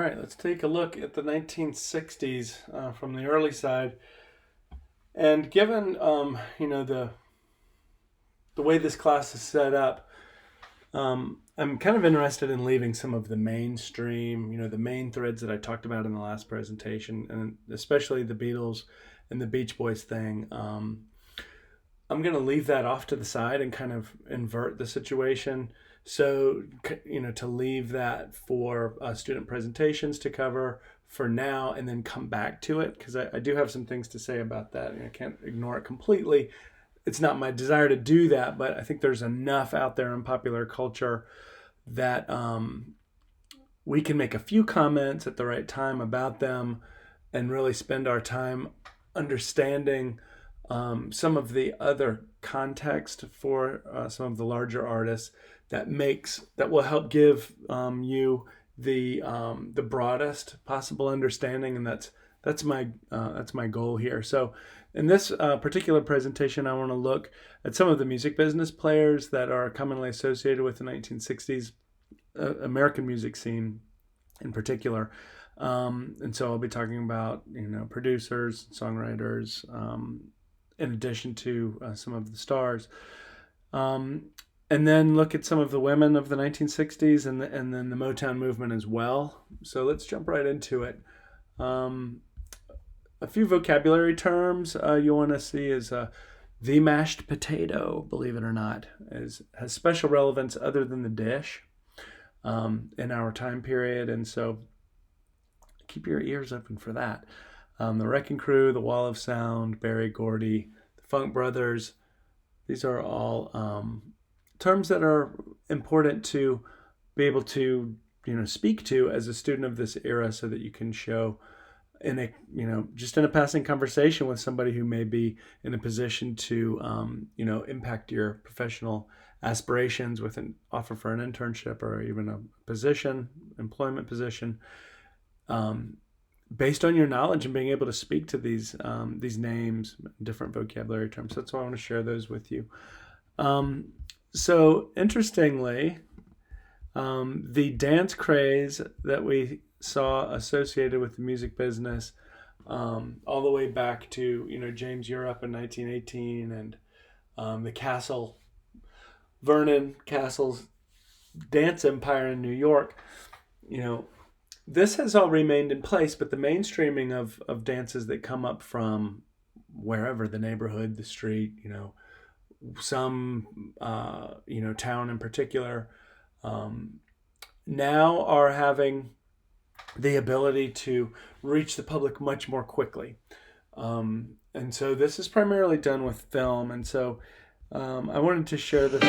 All right, let's take a look at the 1960s from the early side. And given the way this class is set up, I'm kind of interested in leaving some of the mainstream, the main threads that I talked about in the last presentation, and especially the Beatles and the Beach Boys thing. I'm going to leave that off to the side and kind of invert the situation. So, to leave that for student presentations to cover for now and then come back to it, because I do have some things to say about that. I can't ignore it completely. It's not my desire to do that, but I think there's enough out there in popular culture that we can make a few comments at the right time about them and really spend our time understanding some of the other context for some of the larger artists that will help give you the broadest possible understanding, and that's my goal here. So in this particular presentation, I want to look at some of the music business players that are commonly associated with the 1960s American music scene in particular. And so I'll be talking about producers, songwriters, in addition to some of the stars. And then look at some of the women of the 1960s and then the Motown movement as well. So let's jump right into it. A few vocabulary terms you want to see is the mashed potato, believe it or not, has special relevance other than the dish in our time period. And so keep your ears open for that. The Wrecking Crew, the Wall of Sound, Barry Gordy, the Funk Brothers, these are all terms that are important to be able to speak to as a student of this era, so that you can show in a just in a passing conversation with somebody who may be in a position to impact your professional aspirations with an offer for an internship or even a employment position, based on your knowledge and being able to speak to these names, different vocabulary terms. That's why I want to share those with you. So interestingly, the dance craze that we saw associated with the music business, all the way back to James Europe in 1918 and the Vernon Castle's dance empire in New York. This has all remained in place, but the mainstreaming of dances that come up from wherever, the neighborhood, the street, some town in particular, now are having the ability to reach the public much more quickly. And so this is primarily done with film. And so I wanted to share this.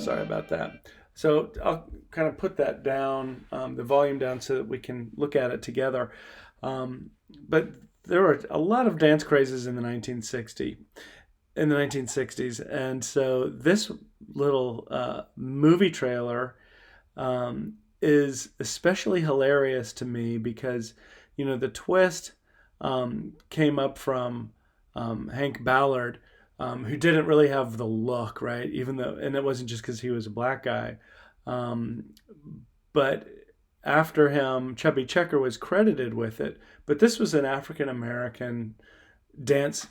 Sorry about that. So I'll kind of put that down, the volume down, so that we can look at it together. But there were a lot of dance crazes in the 1960s. And so this little movie trailer is especially hilarious to me because, the twist came up from Hank Ballard, who didn't really have the look, right? And it wasn't just because he was a black guy. But after him, Chubby Checker was credited with it. But this was an African American dance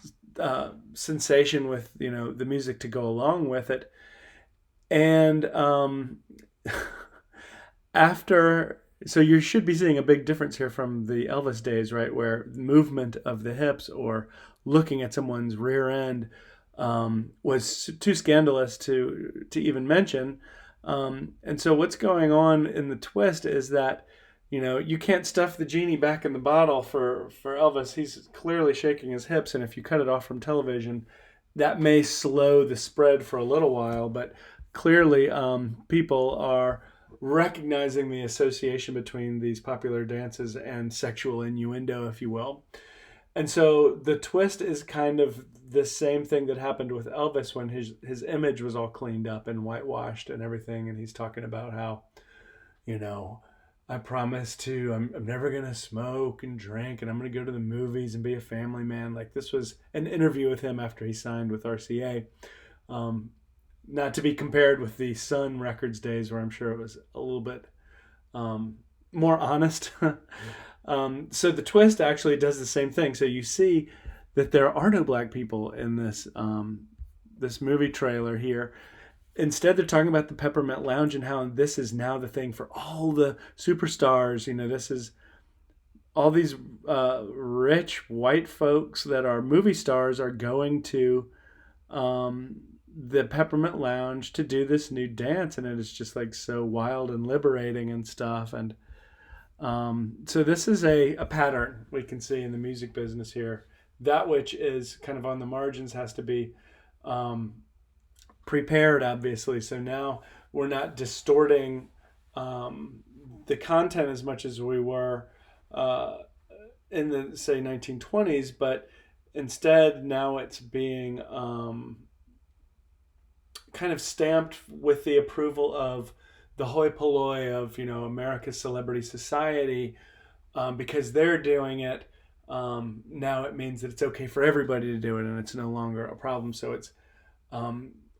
sensation with the music to go along with it. And so you should be seeing a big difference here from the Elvis days, right, where movement of the hips or looking at someone's rear end was too scandalous to even mention. And so what's going on in the twist is that you can't stuff the genie back in the bottle for Elvis. He's clearly shaking his hips, and if you cut it off from television, that may slow the spread for a little while, but clearly people are recognizing the association between these popular dances and sexual innuendo, if you will. And so the twist is kind of the same thing that happened with Elvis when his image was all cleaned up and whitewashed and everything, and he's talking about how, I promise I'm never going to smoke and drink, and I'm going to go to the movies and be a family man. Like, this was an interview with him after he signed with RCA. Not to be compared with the Sun Records days, where I'm sure it was a little bit more honest. So the twist actually does the same thing. So you see that there are no black people in this movie trailer here. Instead, they're talking about the Peppermint Lounge and how this is now the thing for all the superstars. This is all these rich white folks that are movie stars are going to the Peppermint Lounge to do this new dance, and it is just like so wild and liberating and stuff. And so this is a pattern we can see in the music business here. That which is kind of on the margins has to be prepared, obviously. So now we're not distorting the content as much as we were in the, say, 1920s, but instead now it's being kind of stamped with the approval of the hoi polloi of America's celebrity society, because they're doing it. Now it means that it's okay for everybody to do it, and it's no longer a problem. So it's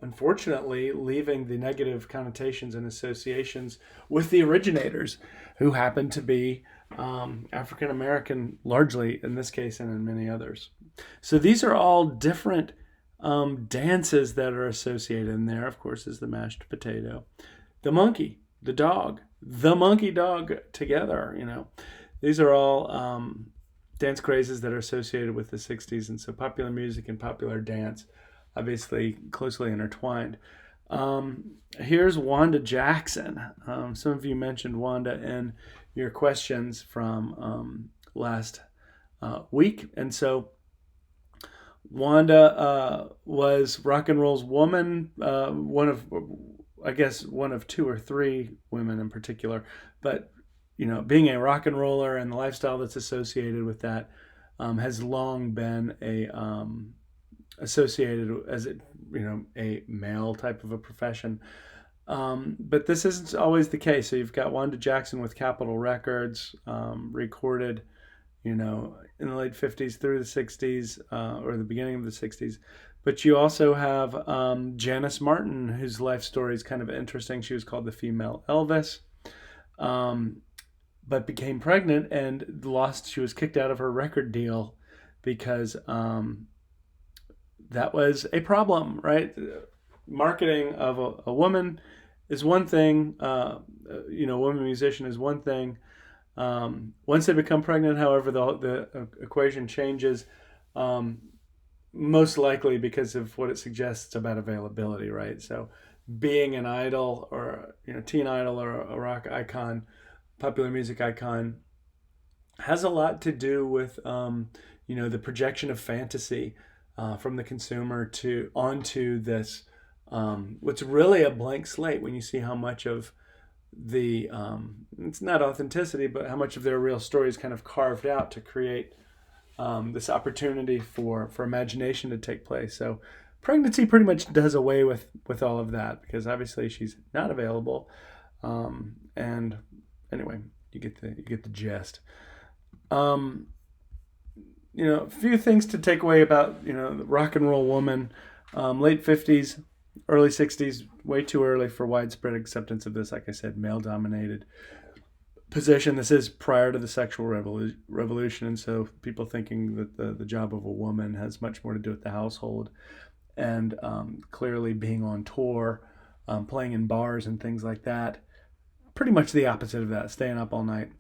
unfortunately leaving the negative connotations and associations with the originators, who happen to be African American, largely in this case and in many others. So these are all different dances that are associated in there. Of course, is the mashed potato, the monkey, the dog, the monkey dog together. These are all dance crazes that are associated with the 60s. And so popular music and popular dance, obviously closely intertwined. Here's Wanda Jackson. Some of you mentioned Wanda in your questions from last week. And so Wanda was rock and roll's woman, one of two or three women in particular. But, being a rock and roller and the lifestyle that's associated with that has long been associated as a male type of a profession. But this isn't always the case. So you've got Wanda Jackson with Capitol Records, recorded, in the late 50s through the 60s, or the beginning of the 60s. But you also have Janice Martin, whose life story is kind of interesting. She was called the female Elvis, but became pregnant and she was kicked out of her record deal because that was a problem, right? Marketing of a woman is one thing, woman musician is one thing. Once they become pregnant, however, the equation changes, most likely because of what it suggests about availability, right? So being an idol or teen idol or a rock icon, popular music icon, has a lot to do with the projection of fantasy from the consumer onto this what's really a blank slate, when you see how much of the it's not authenticity, but how much of their real story is kind of carved out to create this opportunity for imagination to take place. So pregnancy pretty much does away with all of that, because obviously she's not available. And anyway, you get the gist. A few things to take away about the rock and roll woman. Late 50s, early 60s, way too early for widespread acceptance of this, like I said, male-dominated position. This is prior to the sexual revolution, and so people thinking that the job of a woman has much more to do with the household, and clearly being on tour, playing in bars and things like that. Pretty much the opposite of that, staying up all night.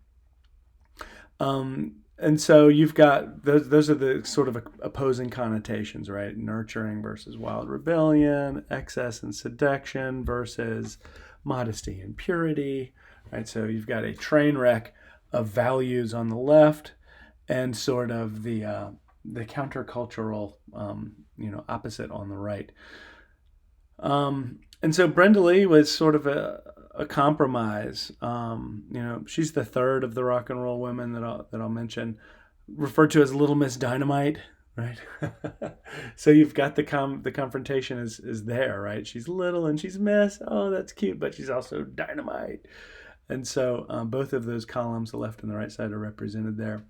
And so you've got, those are the sort of opposing connotations, right? Nurturing versus wild rebellion, excess and seduction versus modesty and purity, right? So you've got a train wreck of values on the left, and sort of the countercultural, opposite on the right. And so Brenda Lee was sort of a compromise. She's the third of the rock and roll women that I'll mention, referred to as Little Miss Dynamite, right? So you've got the confrontation is there, right? She's little and she's Miss. Oh, that's cute, but she's also dynamite. And so both of those columns, the left and the right side, are represented there.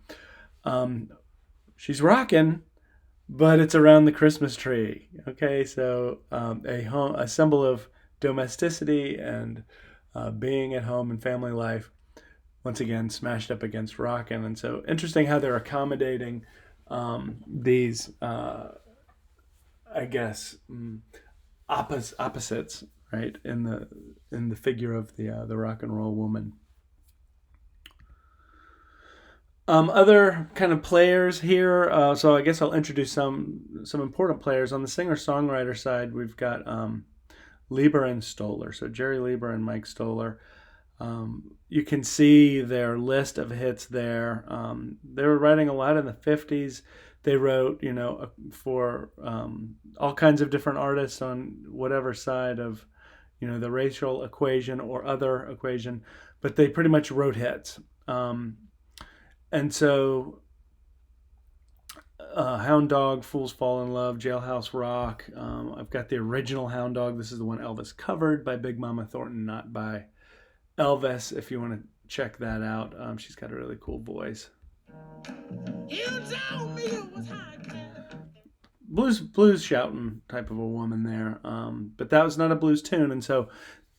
She's rocking, but it's around the Christmas tree. Okay, so a symbol of domesticity and being at home and family life, once again smashed up against rockin'. And so interesting how they're accommodating these, I guess, opposites, right, in the figure of the rock and roll woman. Other kind of players here. So I guess I'll introduce some important players on the singer-songwriter side. We've got Lieber and Stoller. So Jerry Lieber and Mike Stoller. You can see their list of hits there. They were writing a lot in the 50s. They wrote, for all kinds of different artists on whatever side of, the racial equation or other equation, but they pretty much wrote hits. And so Hound Dog, Fools Fall in Love, Jailhouse Rock. I've got the original Hound Dog. This is the one Elvis covered by Big Mama Thornton, not by Elvis, if you want to check that out. She's got a really cool voice. You told me it was high blues shouting type of a woman there. But that was not a blues tune. And so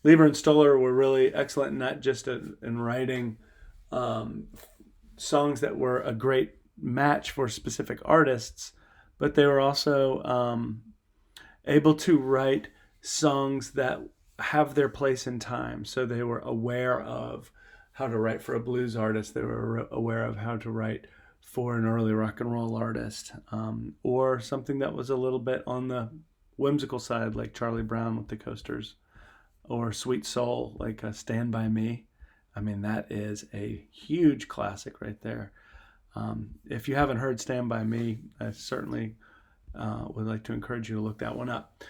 Lieber and Stoller were really excellent, not just in writing songs that were a great match for specific artists, but they were also able to write songs that have their place in time. So they were aware of how to write for a blues artist. They were aware of how to write for an early rock and roll artist, or something that was a little bit on the whimsical side, like Charlie Brown with the Coasters, or Sweet Soul, like Stand By Me. I mean, that is a huge classic right there. If you haven't heard Stand By Me, I certainly would like to encourage you to look that one up.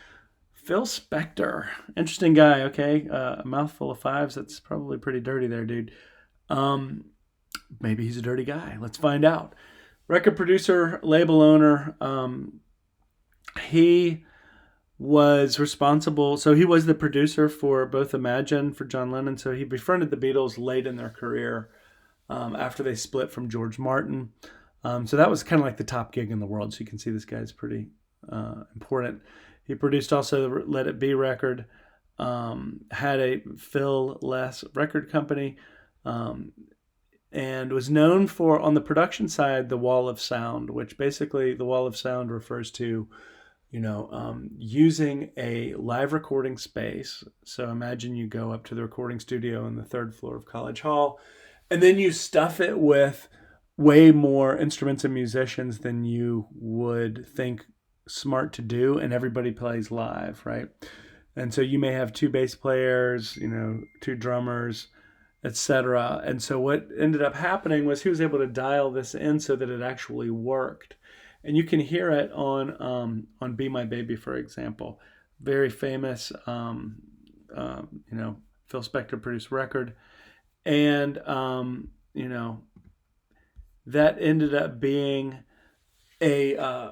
Phil Spector, interesting guy, okay? A mouthful of fives, that's probably pretty dirty there, dude. Maybe he's a dirty guy. Let's find out. Record producer, label owner. He was responsible, so he was the producer for both Imagine for John Lennon, so he befriended the Beatles late in their career after they split from George Martin. So that was kind of like the top gig in the world, so you can see this guy's pretty important. He produced also the Let It Be record, had a Phil Less record company, and was known for, on the production side, the Wall of Sound, which basically the Wall of Sound refers to, using a live recording space. So imagine you go up to the recording studio on the third floor of College Hall, and then you stuff it with way more instruments and musicians than you would think smart to do, and everybody plays live, right? And so you may have two bass players, two drummers, etc. And so what ended up happening was he was able to dial this in so that it actually worked. And you can hear it on Be My Baby, for example. Very famous, Phil Spector produced record. And, that ended up being a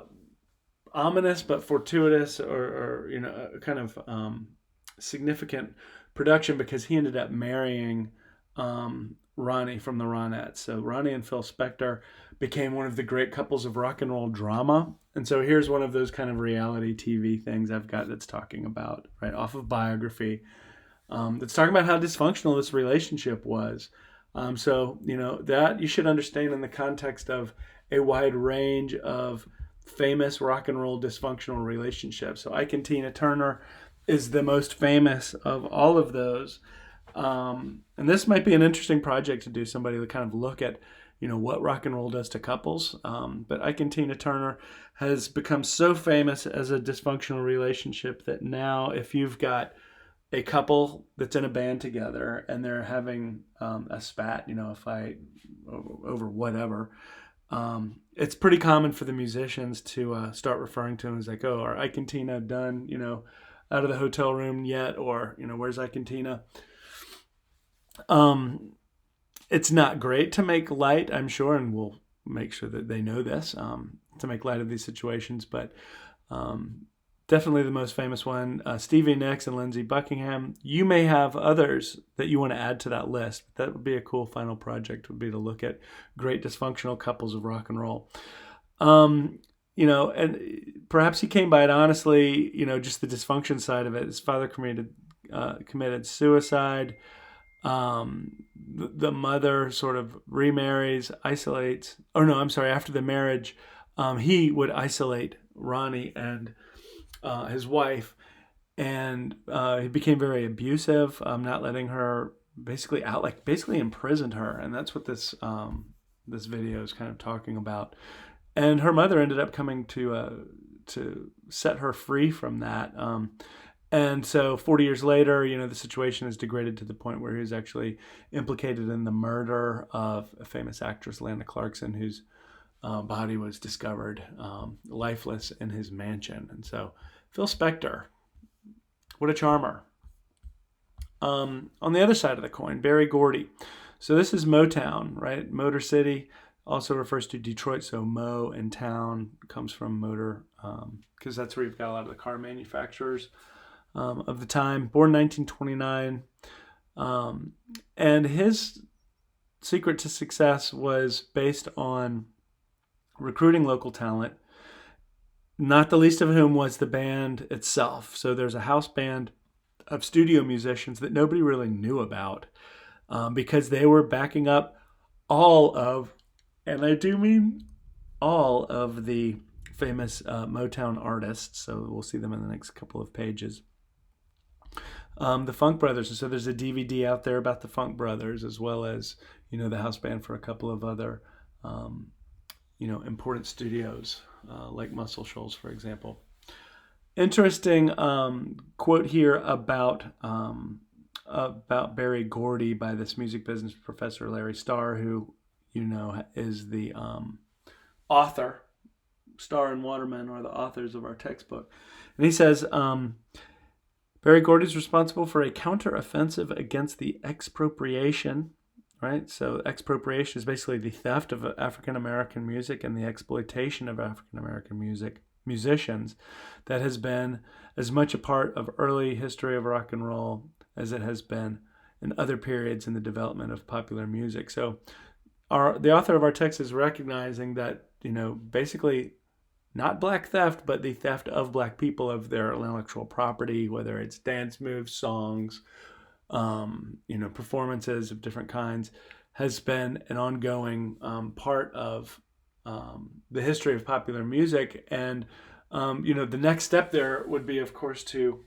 ominous but fortuitous or kind of significant production, because he ended up marrying Ronnie from the Ronettes. So Ronnie and Phil Spector became one of the great couples of rock and roll drama. And so here's one of those kind of reality TV things I've got that's talking about, right, off of Biography, that's talking about how dysfunctional this relationship was. So that you should understand in the context of a wide range of famous rock and roll dysfunctional relationships. So Ike and Tina Turner is the most famous of all of those. And this might be an interesting project to do, somebody to kind of look at, what rock and roll does to couples. But Ike and Tina Turner has become so famous as a dysfunctional relationship that now if you've got a couple that's in a band together and they're having a spat, a fight over whatever, it's pretty common for the musicians to start referring to them as like, oh, are Ike and Tina done, out of the hotel room yet? Or, where's Ike and Tina? It's not great to make light, I'm sure, and we'll make sure that they know this, to make light of these situations, but definitely the most famous one, Stevie Nicks and Lindsey Buckingham. You may have others that you want to add to that list. That would be a cool final project, would be to look at great dysfunctional couples of rock and roll. And perhaps he came by it honestly, just the dysfunction side of it. His father committed suicide. The mother sort of remarries, isolates. Oh no, I'm sorry. After the marriage, he would isolate Ronnie and his wife, and he became very abusive, not letting her basically out, like basically imprisoned her, and that's what this video is kind of talking about. And her mother ended up coming to set her free from that. And so 40 years later, the situation is degraded to the point where he was actually implicated in the murder of a famous actress, Lana Clarkson, whose body was discovered lifeless in his mansion. And so Phil Spector, what a charmer. On the other side of the coin, Barry Gordy. So this is Motown, right? Motor City also refers to Detroit. So Mo and town comes from motor, because that's where you've got a lot of the car manufacturers of the time. Born 1929. And his secret to success was based on recruiting local talent, not the least of whom was the band itself. So there's a house band of studio musicians that nobody really knew about, because they were backing up all of, and I do mean all of, the famous Motown artists. So we'll see them in the next couple of pages. The Funk Brothers. And so there's a DVD out there about the Funk Brothers, as well as, the house band for a couple of other, important studios, like Muscle Shoals, for example. Interesting quote here about Barry Gordy by this music business professor, Larry Starr, who, is the author. Starr and Waterman are the authors of our textbook. And he says, Barry Gordy is responsible for a counteroffensive against the expropriation, right? So expropriation is basically the theft of African-American music and the exploitation of African-American musicians that has been as much a part of early history of rock and roll as it has been in other periods in the development of popular music. So the author of our text is recognizing that, basically not black theft, but the theft of black people of their intellectual property, whether it's dance moves, songs, performances of different kinds, has been an ongoing part of the history of popular music. And, the next step there would be, of course, to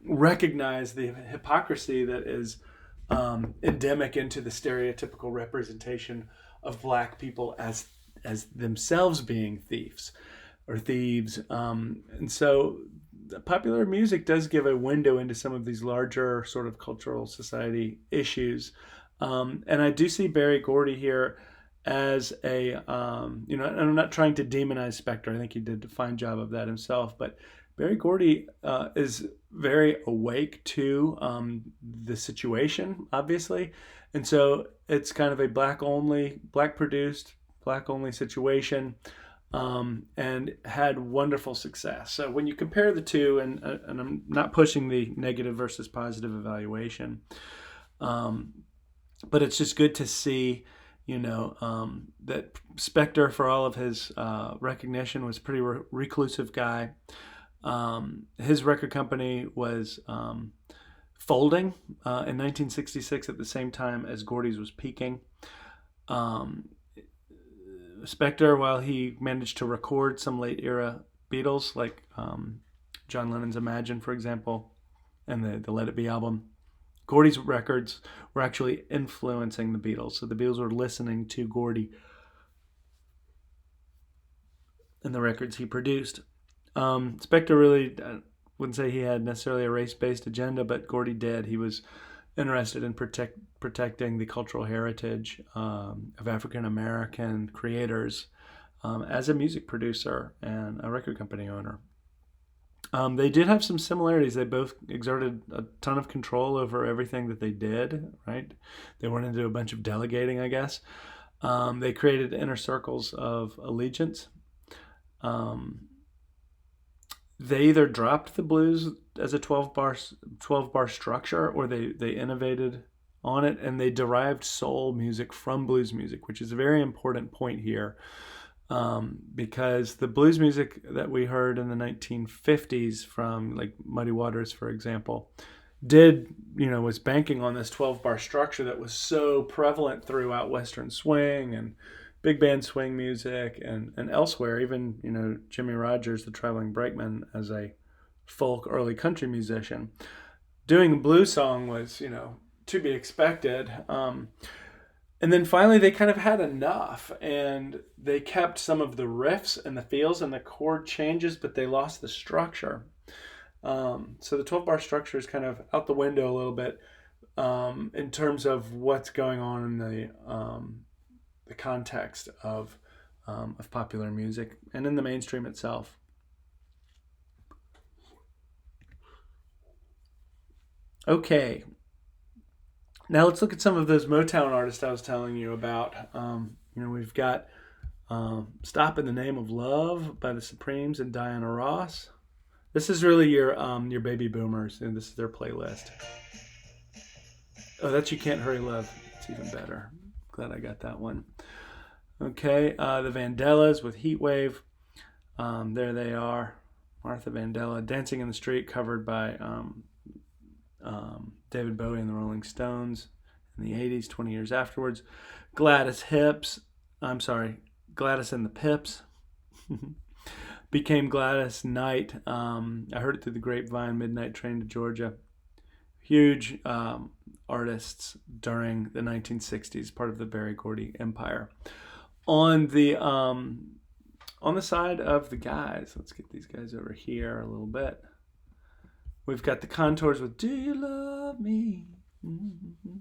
recognize the hypocrisy that is endemic into the stereotypical representation of black people as themselves being thieves. And so popular music does give a window into some of these larger sort of cultural society issues. And I do see Barry Gordy here as and I'm not trying to demonize Spector. I think he did a fine job of that himself. But Barry Gordy is very awake to the situation, obviously. And so it's kind of a black produced, black only situation. And had wonderful success. So when you compare the two, and I'm not pushing the negative versus positive evaluation, but it's just good to see, that Spector, for all of his recognition, was a pretty reclusive guy. His record company was folding in 1966 at the same time as Gordy's was peaking. Spector, while he managed to record some late era Beatles, like John Lennon's Imagine, for example, and the Let It Be album, Gordy's records were actually influencing the Beatles. So the Beatles were listening to Gordy and the records he produced. Spector really, I wouldn't say he had necessarily a race-based agenda, but Gordy did. He was interested in protecting the cultural heritage of African-American creators as a music producer and a record company owner. They did have some similarities. They both exerted a ton of control over everything that they did, right? They went into a bunch of delegating, I guess. They created inner circles of allegiance. They either dropped the blues as a 12-bar structure, or they innovated on it, and they derived soul music from blues music, which is a very important point here, because the blues music that we heard in the 1950s from like Muddy Waters, for example, was banking on this 12-bar structure that was so prevalent throughout Western swing and big band swing music and elsewhere. Even, Jimmy Rogers, the traveling brakeman, as a folk early country musician, doing a blues song was, to be expected. And then finally they kind of had enough, and they kept some of the riffs and the feels and the chord changes, but they lost the structure. So the 12-bar structure is kind of out the window a little bit in terms of what's going on in the context of popular music and in the mainstream itself. Okay, now let's look at some of those Motown artists I was telling you about. We've got "Stop in the Name of Love" by the Supremes and Diana Ross. This is really your baby boomers, and this is their playlist. Oh, that's "You Can't Hurry Love." It's even better. Glad I got that one. Okay, the Vandellas with "Heat Wave." There they are. Martha Vandella, "Dancing in the Street," covered by David Bowie and the Rolling Stones in the 80s, 20 years afterwards. Gladys and the Pips became Gladys Knight. I heard it through the grapevine, Midnight Train to Georgia. Huge artists during the 1960s, part of the Barry Gordy empire. On the side of the guys, let's get these guys over here a little bit. We've got the Contours with "Do You Love Me?" Mm-hmm.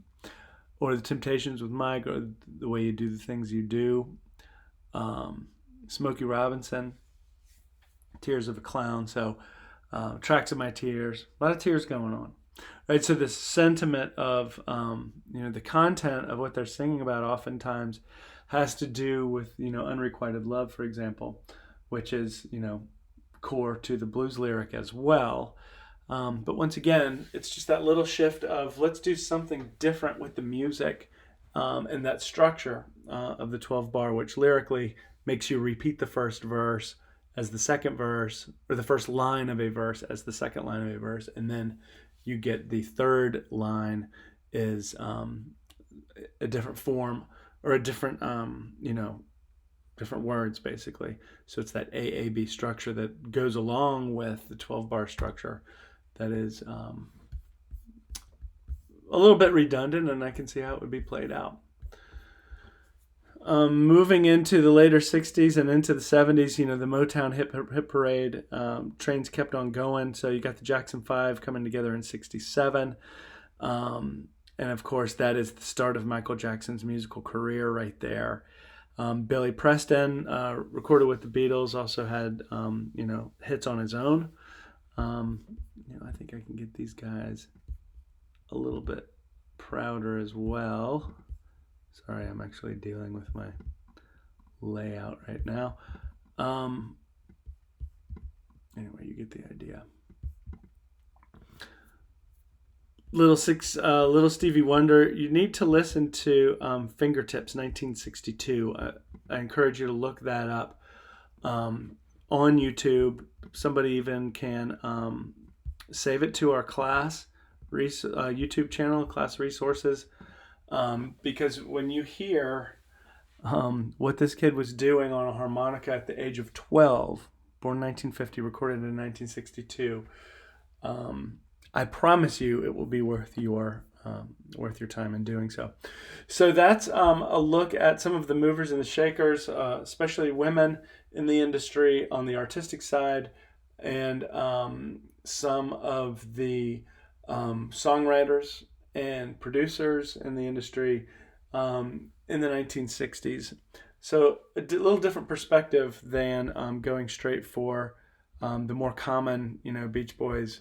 Or the Temptations with "My Girl," "The Way You Do the Things You Do." Smokey Robinson, "Tears of a Clown." So "Tracks of My Tears." A lot of tears going on. Right, so the sentiment of the content of what they're singing about oftentimes has to do with unrequited love, for example, which is core to the blues lyric as well. But once again, it's just that little shift of let's do something different with the music and that structure of the 12-bar, which lyrically makes you repeat the first verse as the second verse, or the first line of a verse as the second line of a verse, and then you get the third line is a different form or a different, different words, basically. So it's that AAB structure that goes along with the 12-bar structure that is a little bit redundant, and I can see how it would be played out. Moving into the later 60s and into the 70s, the Motown hit parade, trains kept on going. So you got the Jackson 5 coming together in 67. And of course, that is the start of Michael Jackson's musical career right there. Billy Preston, recorded with the Beatles, also had, hits on his own. I think I can get these guys a little bit prouder as well. Sorry, I'm actually dealing with my layout right now. Anyway, you get the idea. Little Stevie Wonder. You need to listen to Fingertips 1962. I encourage you to look that up on YouTube. Somebody even can save it to our class YouTube channel, Class Resources, because when you hear what this kid was doing on a harmonica at the age of 12, born 1950, recorded in 1962, I promise you it will be worth your time in doing so. So that's a look at some of the movers and the shakers, especially women in the industry on the artistic side, and some of the songwriters and producers in the industry in the 1960s. So a little different perspective than going straight for the more common, Beach Boys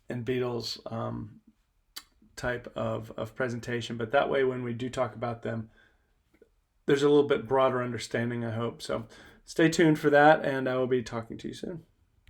and Beatles type of presentation. But that way, when we do talk about them, there's a little bit broader understanding, I hope. So stay tuned for that, and I will be talking to you soon.